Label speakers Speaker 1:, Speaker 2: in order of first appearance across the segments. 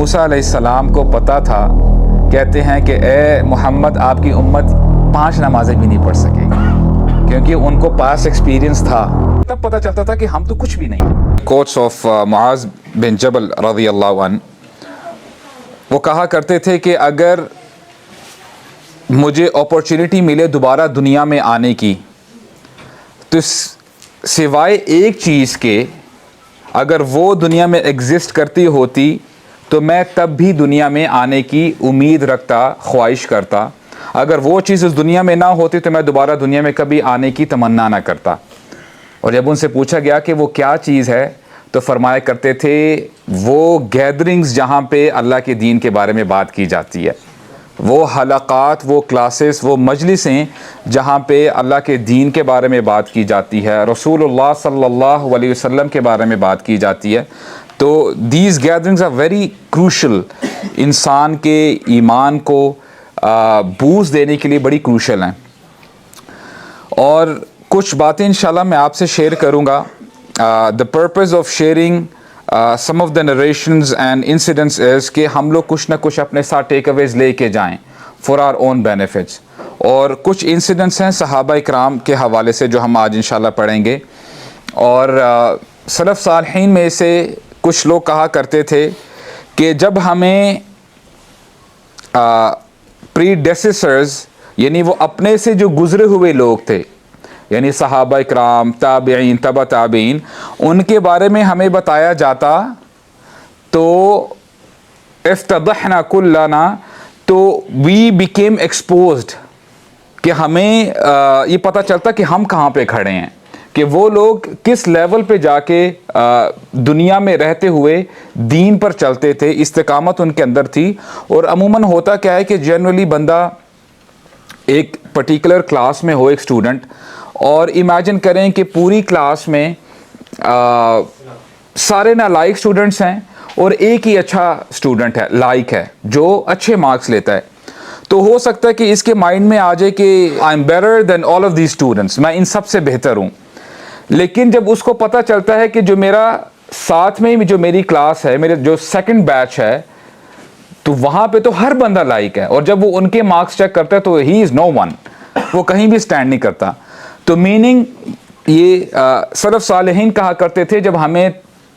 Speaker 1: موسیٰ علیہ السلام کو پتہ تھا، کہتے ہیں کہ اے محمد آپ کی امت 5 نمازیں بھی نہیں پڑھ سکے گی، کیونکہ ان کو پاس ایکسپیرینس تھا، تب پتہ چلتا تھا کہ ہم تو کچھ بھی نہیں۔ کوٹس آف معاذ بن جبل رضی اللہ عنہ، وہ کہا کرتے تھے کہ اگر مجھے اپورچونٹی ملے دوبارہ دنیا میں آنے کی تو سوائے ایک چیز کے، اگر وہ دنیا میں ایگزسٹ کرتی ہوتی تو میں تب بھی دنیا میں آنے کی امید رکھتا، خواہش کرتا۔ اگر وہ چیز اس دنیا میں نہ ہوتی تو میں دوبارہ دنیا میں کبھی آنے کی تمنا نہ کرتا۔ اور جب ان سے پوچھا گیا کہ وہ کیا چیز ہے تو فرمایا کرتے تھے وہ گیدرنگز جہاں پہ اللہ کے دین کے بارے میں بات کی جاتی ہے، وہ حلقات، وہ کلاسز، وہ مجلسیں جہاں پہ اللہ کے دین کے بارے میں بات کی جاتی ہے، رسول اللہ صلی اللہ علیہ وسلم کے بارے میں بات کی جاتی ہے۔ تو these gatherings are very crucial, انسان کے ایمان کو بوسٹ دینے کے لیے بڑی کروشل ہیں۔ اور کچھ باتیں انشاءاللہ میں آپ سے شیئر کروں گا۔ the purpose of sharing some of the narrations and incidents is کہ ہم لوگ کچھ نہ کچھ اپنے ساتھ ٹیک اویز لے کے جائیں for our own benefits۔ اور کچھ انسیڈنٹس ہیں صحابہ اکرام کے حوالے سے جو ہم آج انشاءاللہ پڑھیں گے۔ اور سلف صالحین میں سے کچھ لوگ کہا کرتے تھے کہ جب ہمیں predecessors یعنی وہ اپنے سے جو گزرے ہوئے لوگ تھے، یعنی صحابہ اکرام، تابعین، تبع تابعین، ان کے بارے میں ہمیں بتایا جاتا تو افتضحنا کلنا، تو we became exposed، کہ ہمیں یہ پتہ چلتا کہ ہم کہاں پہ کھڑے ہیں، کہ وہ لوگ کس لیول پہ جا کے دنیا میں رہتے ہوئے دین پر چلتے تھے، استقامت ان کے اندر تھی۔ اور عموماً ہوتا کیا ہے کہ جنرلی بندہ ایک پرٹیکولر کلاس میں ہو، ایک اسٹوڈنٹ، اور امیجن کریں کہ پوری کلاس میں سارے نالائق اسٹوڈنٹس ہیں اور ایک ہی اچھا اسٹوڈنٹ ہے، لائق ہے، جو اچھے مارکس لیتا ہے، تو ہو سکتا ہے کہ اس کے مائنڈ میں آ جائے کہ I am better than all of these students, میں ان سب سے بہتر ہوں۔ لیکن جب اس کو پتہ چلتا ہے کہ جو میرا ساتھ میں جو میری کلاس ہے، میرے جو سیکنڈ بیچ ہے، تو وہاں پہ تو ہر بندہ لائق ہے، اور جب وہ ان کے مارکس چیک کرتا ہے تو ہی از نو ون، وہ کہیں بھی سٹینڈ نہیں کرتا۔ تو میننگ یہ سلف صالحین کہا کرتے تھے جب ہمیں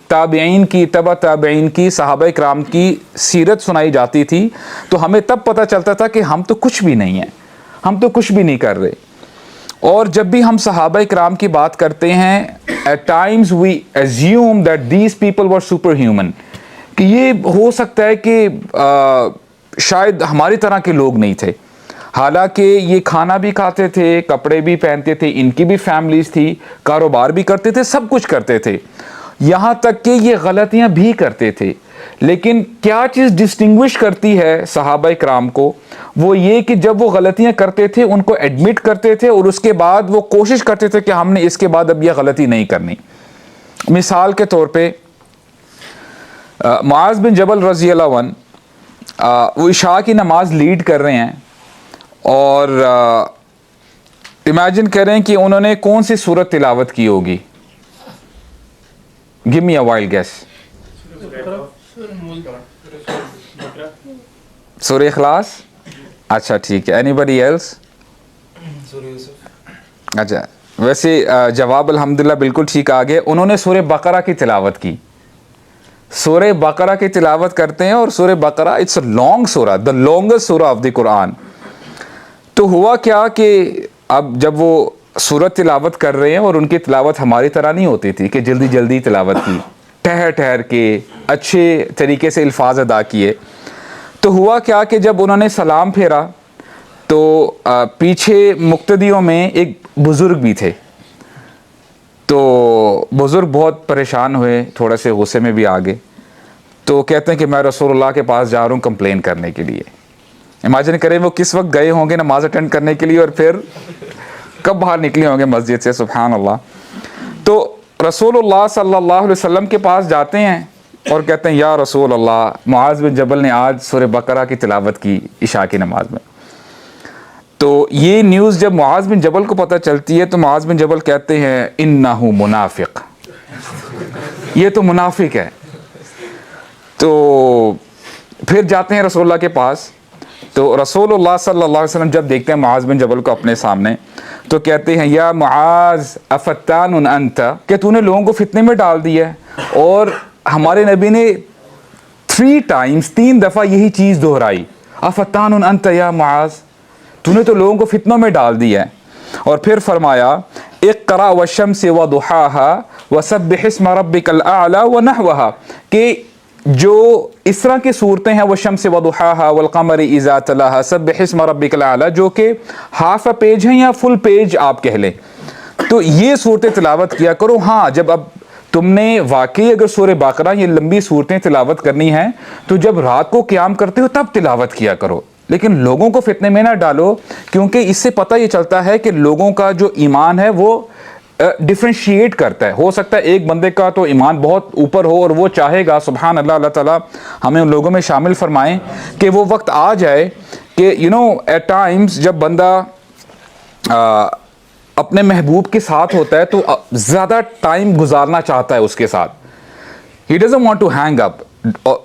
Speaker 1: تابعین کی، تبع تابعین کی، صحابہ اکرام کی سیرت سنائی جاتی تھی تو ہمیں تب پتہ چلتا تھا کہ ہم تو کچھ بھی نہیں ہیں، ہم تو کچھ بھی نہیں کر رہے۔ اور جب بھی ہم صحابہ اکرام کی بات کرتے ہیں at times we assume that these people were superhuman، کہ یہ ہو سکتا ہے کہ شاید ہماری طرح کے لوگ نہیں تھے، حالانکہ یہ کھانا بھی کھاتے تھے، کپڑے بھی پہنتے تھے، ان کی بھی فیملیز تھی، کاروبار بھی کرتے تھے، سب کچھ کرتے تھے، یہاں تک کہ یہ غلطیاں بھی کرتے تھے۔ لیکن کیا چیز ڈسٹنگوش کرتی ہے صحابہ اکرام کو، وہ یہ کہ جب وہ غلطیاں کرتے تھے ان کو ایڈمٹ کرتے تھے، اور اس کے بعد وہ کوشش کرتے تھے کہ ہم نے اس کے بعد اب یہ غلطی نہیں کرنی۔ مثال کے طور پہ معاذ بن جبل رضی اللہ عنہ وہ عشاء کی نماز لیڈ کر رہے ہیں، اور امیجن کریں کہ انہوں نے کون سی سورت تلاوت کی ہوگی؟ گیو می اے وائلڈ گیس۔ سورہ اخلاص؟ اچھا ٹھیک ہے، اینی بڈی ایلس؟ اچھا، ویسے جواب الحمدللہ بالکل ٹھیک آ گئے، انہوں نے سورہ بقرہ کی تلاوت کی۔ سورہ بقرہ کی تلاوت کرتے ہیں، اور سورہ بقرہ اٹس اے لانگ سورہ، دا لانگسٹ سورہ آف دی قرآن۔ تو ہوا کیا کہ اب جب وہ سورت تلاوت کر رہے ہیں، اور ان کی تلاوت ہماری طرح نہیں ہوتی تھی کہ جلدی جلدی تلاوت کی، ٹھہر ٹھہر کے اچھے طریقے سے الفاظ ادا کیے، تو ہوا کیا کہ جب انہوں نے سلام پھیرا تو پیچھے مقتدیوں میں ایک بزرگ بھی تھے، تو بزرگ بہت پریشان ہوئے، تھوڑا سے غصے میں بھی آ گئے، تو کہتے ہیں کہ میں رسول اللہ کے پاس جا رہا ہوں کمپلین کرنے کے لیے۔ امیجن کریں وہ کس وقت گئے ہوں گے نماز اٹینڈ کرنے کے لیے، اور پھر کب باہر نکلے ہوں گے مسجد سے، سبحان اللہ۔ تو رسول اللہ صلی اللہ علیہ وسلم کے پاس جاتے ہیں اور کہتے ہیں یا رسول اللہ، معاذ بن جبل نے آج سورہ بقرہ کی تلاوت کی عشاء کی نماز میں۔ تو یہ نیوز جب معاذ بن جبل کو پتہ چلتی ہے تو معاذ بن جبل کہتے ہیں انہ منافق، یہ تو منافق ہے۔ تو پھر جاتے ہیں رسول اللہ کے پاس. تو رسول اللہ صلی اللہ علیہ وسلم جب دیکھتے ہیں معاذ بن جبل کو اپنے سامنے تو کہتے ہیں یا معاذ افتان انت, کہ تو نے لوگوں کو فتنے میں ڈال دیا ہے. اور ہمارے نبی نے 3 times 3 دفعہ یہی چیز دہرائی, افتان انت یا معاذ, تو نے تو لوگوں کو فتنوں میں ڈال دیا ہے. اور پھر فرمایا اقرا والشمس وضحاها وسبح اسم ربک الاعلی ونحوها, کہ جو اس طرح کی صورتیں ہیں وہ شمس وضحاها والقمر اذا تلاها سبح اسم ربک الاعلی, جو کہ ہاف اے پیج ہیں یا فل پیج آپ کہہ لیں, تو یہ صورتیں تلاوت کیا کرو. ہاں جب اب تم نے واقعی اگر سورہ بقرہ یہ لمبی صورتیں تلاوت کرنی ہیں تو جب رات کو قیام کرتے ہو تب تلاوت کیا کرو, لیکن لوگوں کو فتنے میں نہ ڈالو, کیونکہ اس سے پتہ یہ چلتا ہے کہ لوگوں کا جو ایمان ہے وہ ڈفرینشیٹ کرتا ہے. ہو سکتا ہے ایک بندے کا تو ایمان بہت اوپر ہو اور وہ چاہے گا, سبحان اللہ, اللہ تعالیٰ ہمیں ان لوگوں میں شامل فرمائیں, کہ وہ وقت آ جائے کہ ایٹ ٹائمز جب بندہ اپنے محبوب کے ساتھ ہوتا ہے تو زیادہ ٹائم گزارنا چاہتا ہے اس کے ساتھ. He doesn't want to hang up.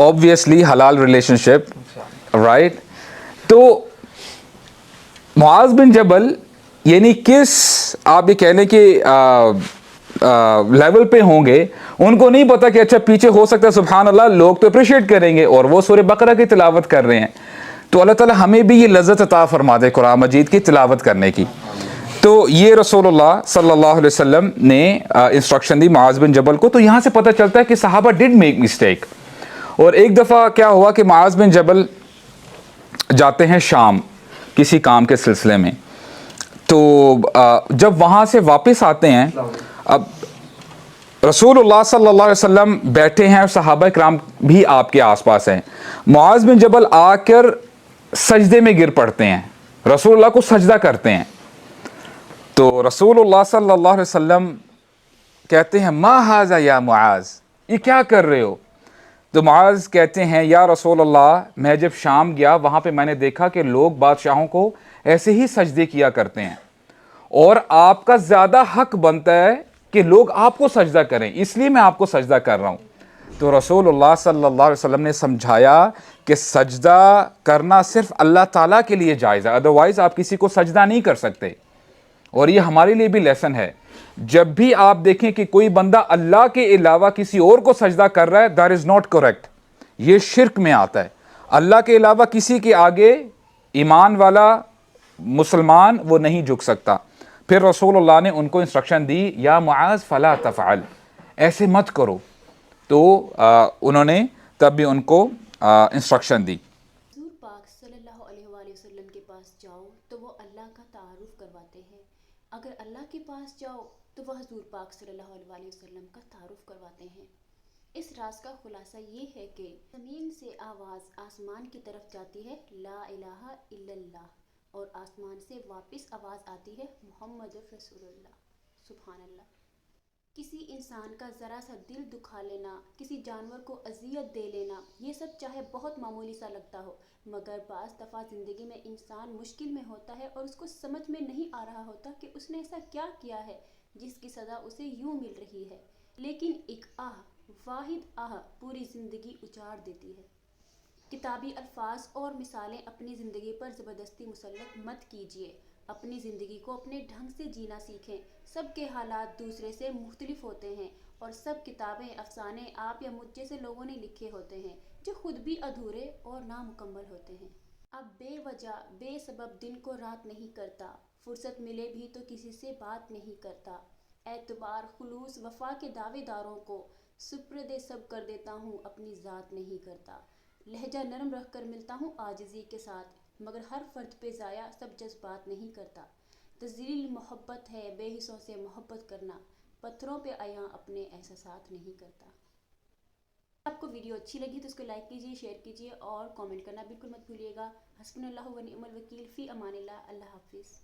Speaker 1: Obviously حلال relationship, right? تو معاذ بن جبل یعنی کس آپ یہ کہہ لیں کہ لیول پہ ہوں گے, ان کو نہیں پتا کہ اچھا پیچھے ہو سکتا ہے سبحان اللہ لوگ تو اپریشیٹ کریں گے اور وہ سورہ بقرہ کی تلاوت کر رہے ہیں. تو اللہ تعالیٰ ہمیں بھی یہ لذت عطا فرما دے قرآن مجید کی تلاوت کرنے کی. تو یہ رسول اللہ صلی اللہ علیہ وسلم نے انسٹرکشن دی معاذ بن جبل کو. تو یہاں سے پتہ چلتا ہے کہ صحابہ ڈڈ میک مسٹیک. اور ایک دفعہ کیا ہوا کہ معاذ بن جبل جاتے ہیں شام کسی کام کے سلسلے میں, تو جب وہاں سے واپس آتے ہیں, اب رسول اللہ صلی اللہ علیہ وسلم بیٹھے ہیں اور صحابہ کرام بھی آپ کے آس پاس ہیں. معاذ بن جبل آ کر سجدے میں گر پڑتے ہیں, رسول اللہ کو سجدہ کرتے ہیں. تو رسول اللہ صلی اللہ علیہ وسلم کہتے ہیں ما ھذا یا معاذ, یہ کیا کر رہے ہو؟ تو معاذ کہتے ہیں یا رسول اللہ میں جب شام گیا وہاں پہ میں نے دیکھا کہ لوگ بادشاہوں کو ایسے ہی سجدے کیا کرتے ہیں, اور آپ کا زیادہ حق بنتا ہے کہ لوگ آپ کو سجدہ کریں, اس لیے میں آپ کو سجدہ کر رہا ہوں. تو رسول اللہ صلی اللہ علیہ وسلم نے سمجھایا کہ سجدہ کرنا صرف اللہ تعالیٰ کے لیے جائز ہے, ادروائز آپ کسی کو سجدہ نہیں کر سکتے. اور یہ ہمارے لیے بھی لیسن ہے, جب بھی آپ دیکھیں کہ کوئی بندہ اللہ کے علاوہ کسی اور کو سجدہ کر رہا ہے, that is not correct, یہ شرک میں آتا ہے. اللہ کے علاوہ کسی کے آگے ایمان والا مسلمان وہ نہیں جھک سکتا. پھر رسول اللہ نے ان کو انسٹرکشن دی یا معاذ فلا تفعل, ایسے مت کرو. تو انہوں نے تب بھی ان کو انسٹرکشن دی.
Speaker 2: حضور پاک صلی اللہ علیہ وآلہ وسلم کے پاس جاؤ تو وہ اللہ کا تعارف کرواتے ہیں, اگر اللہ کے پاس جاؤ تو وہ حضور پاک صلی اللہ علیہ وآلہ وسلم کا تعارف کرواتے ہیں. اس راز کا خلاصہ یہ ہے کہ زمین سے آواز آسمان کی طرف جاتی ہے لا الہ الا اللہ, اور آسمان سے واپس آواز آتی ہے محمد رسول اللہ. سبحان اللہ. کسی انسان کا ذرا سا دل دکھا لینا, کسی جانور کو اذیت دے لینا, یہ سب چاہے بہت معمولی سا لگتا ہو, مگر بعض دفعہ زندگی میں انسان مشکل میں ہوتا ہے اور اس کو سمجھ میں نہیں آ رہا ہوتا کہ اس نے ایسا کیا کیا ہے جس کی سزا اسے یوں مل رہی ہے, لیکن ایک واحد پوری زندگی اجاڑ دیتی ہے. کتابی الفاظ اور مثالیں اپنی زندگی پر زبردستی مسلط مت کیجیے, اپنی زندگی کو اپنے ڈھنگ سے جینا سیکھیں. سب کے حالات دوسرے سے مختلف ہوتے ہیں اور سب کتابیں افسانے آپ یا مجھ جیسے لوگوں نے لکھے ہوتے ہیں جو خود بھی ادھورے اور نامکمل ہوتے ہیں. اب بے وجہ بے سبب دن کو رات نہیں کرتا, فرصت ملے بھی تو کسی سے بات نہیں کرتا. اعتبار خلوص وفا کے دعوے داروں کو سپرد سب کر دیتا ہوں, اپنی ذات نہیں کرتا. لہجہ نرم رکھ کر ملتا ہوں عاجزی کے ساتھ, مگر ہر فرد پہ ضائع سب جذبات نہیں کرتا. تذلیل محبت ہے بے حصوں سے محبت کرنا, پتھروں پہ عیاں اپنے احساسات نہیں کرتا. آپ کو ویڈیو اچھی لگی تو اس کو لائک کیجیے, شیئر کیجیے اور کامنٹ کرنا بالکل مت بھولیے گا. حسبنا اللہ و نعم الوکیل, فی امان اللہ. اللہ حافظ.